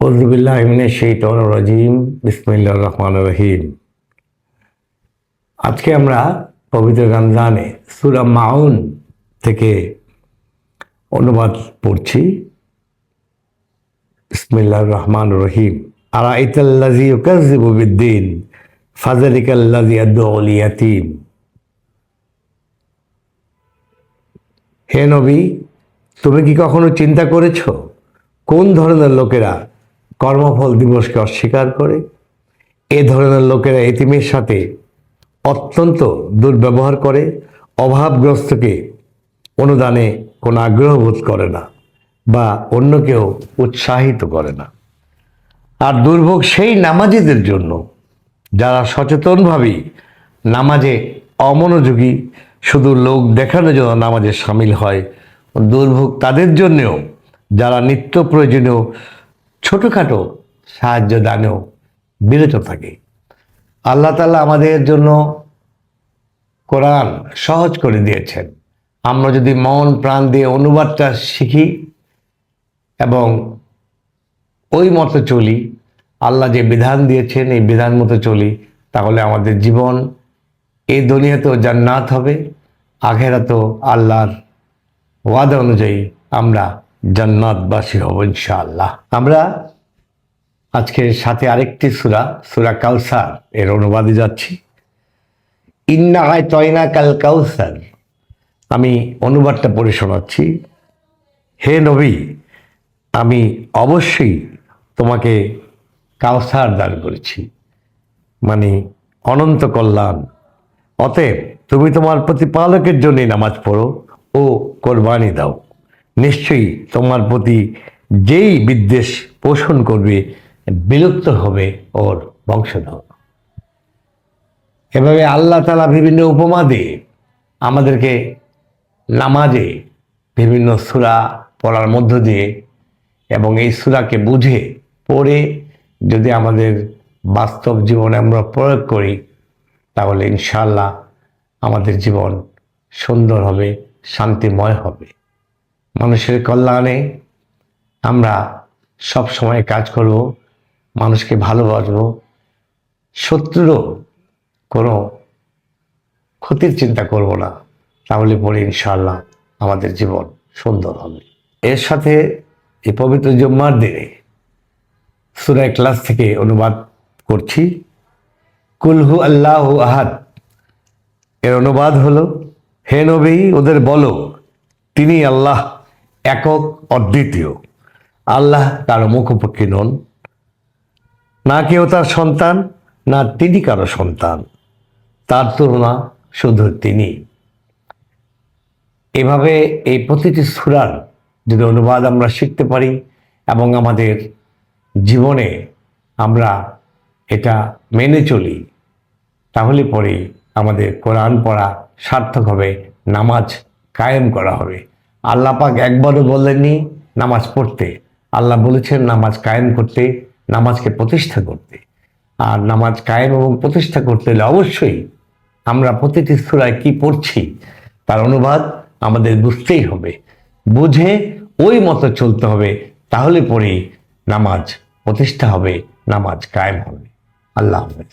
আউযুবিল্লাহি মিনাশ শাইতানির রাজিম। বিসমিল্লাহির রহমানির রহিম। আজকে আমরা পবিত্র রমজানে সূরা মাউন থেকে অনুবাদ পড়ছি। বিসমিল্লাহির রহমানির রহিম। আরাআইতাল্লাযী ইউকাযযিবু বিদ্দীন ফাযালিকাল্লাযী ইয়াদউল ইয়াতীম। হে নবী, তুমি কি কখনো চিন্তা করেছো কোন ধরনের লোকেরা কর্মফল দিবসকে অস্বীকার করে? এ ধরনের লোকেরা এতিমের সাথে অত্যন্ত দুর্ব্যবহার করে, অভাবগ্রস্তকে অনুদানে কোনো আগ্রহ বোধ করে না বা অন্যকেও উৎসাহিত করে না। আর দুর্ভোগ সেই নামাজীদের জন্য যারা সচেতনভাবেই নামাজে অমনোযোগী, শুধু লোক দেখানোর জন্য নামাজে সামিল হয়। দুর্ভোগ তাদের জন্যেও যারা নিত্য প্রয়োজনীয় ছোটোখাটো সাহায্য দানেও বিরত থাকে। আল্লাহ তাআলা আমাদের জন্য কোরআন সহজ করে দিয়েছেন। আমরা যদি মন প্রাণ দিয়ে অনুবাদটা শিখি এবং ওই মতো চলি, আল্লাহ যে বিধান দিয়েছেন এই বিধান মতো চলি, তাহলে আমাদের জীবন এই দুনিয়াতেও জান্নাত হবে, আখিরাতেও আল্লাহর ওয়াদা অনুযায়ী আমরা জান্নাতবাসী হব ইনশাআল্লাহ। আমরা আজকে সাথে আরেকটি সূরা কাউসার এর অনুবাদে যাচ্ছি। ইন্না আ'তাইনাকাল কাউসার। আমি অনুবাদটা পড়ে শোনাচ্ছি। হে নবী, আমি অবশ্যই তোমাকে কাউসার দান করেছি, মানে অনন্ত কল্যাণ। অতএব তুমি তোমার প্রতিপালকের জন্যই নামাজ পড়ো ও কোরবানি দাও। নিশ্চয়ই তোমার প্রতি যেই বিদ্বেষ পোষণ করবে বিলুপ্ত হবে ওর বংশধর। এভাবে আল্লাহ তাআলা বিভিন্ন উপমা দিয়ে আমাদেরকে নামাজে বিভিন্ন সূরা পড়ার মধ্য দিয়ে এবং এই সূরাকে বুঝে পড়ে যদি আমাদের বাস্তব জীবনে আমরা প্রয়োগ করি, তাহলে ইনশাআল্লাহ আমাদের জীবন সুন্দর হবে, শান্তিময় হবে। মানুষের কল্যাণে আমরা সব সময় কাজ করব, মানুষকে ভালোবাসবো, শত্রুরও কোনো ক্ষতির চিন্তা করব না। তাহলে পরে ইনশাআল্লাহ আমাদের জীবন সুন্দর হবে। এর সাথে এই পবিত্র জুম্মার দিনে সূরা ইখলাস থেকে অনুবাদ করছি। কুল হু আল্লাহু আহাদ। এর অনুবাদ হলো, হে নবী, ওদের বলো তিনি আল্লাহ একক অদ্বিতীয়। আল্লাহ কারো মুখোমুখি নন, না কেউ তার সন্তান, না তিনি কারো সন্তান, তার তুলনা শুধু তিনি। এভাবে এই প্রতিটি সূরার যদি অনুবাদ আমরা শিখতে পারি এবং আমাদের জীবনে আমরা এটা মেনে চলি, তাহলে পরে আমাদের কোরআন পড়া সার্থক হবে, নামাজ কায়েম করা হবে। আল্লাহ পাক একবারও বলেননি নামাজ পড়তে, আল্লাহ বলেছেন নামাজ কায়েম করতে, নামাজকে প্রতিষ্ঠা করতে। আর নামাজ কায়েম এবং প্রতিষ্ঠা করতে হলে অবশ্যই আমরা প্রতিটি সূরায় কি পড়ছি তার অনুবাদ আমাদের বুঝতেই হবে, বুঝে ওই মতো চলতে হবে। তাহলে পরেই নামাজ প্রতিষ্ঠা হবে, নামাজ কায়েম হবে। আল্লাহ হাফেজ।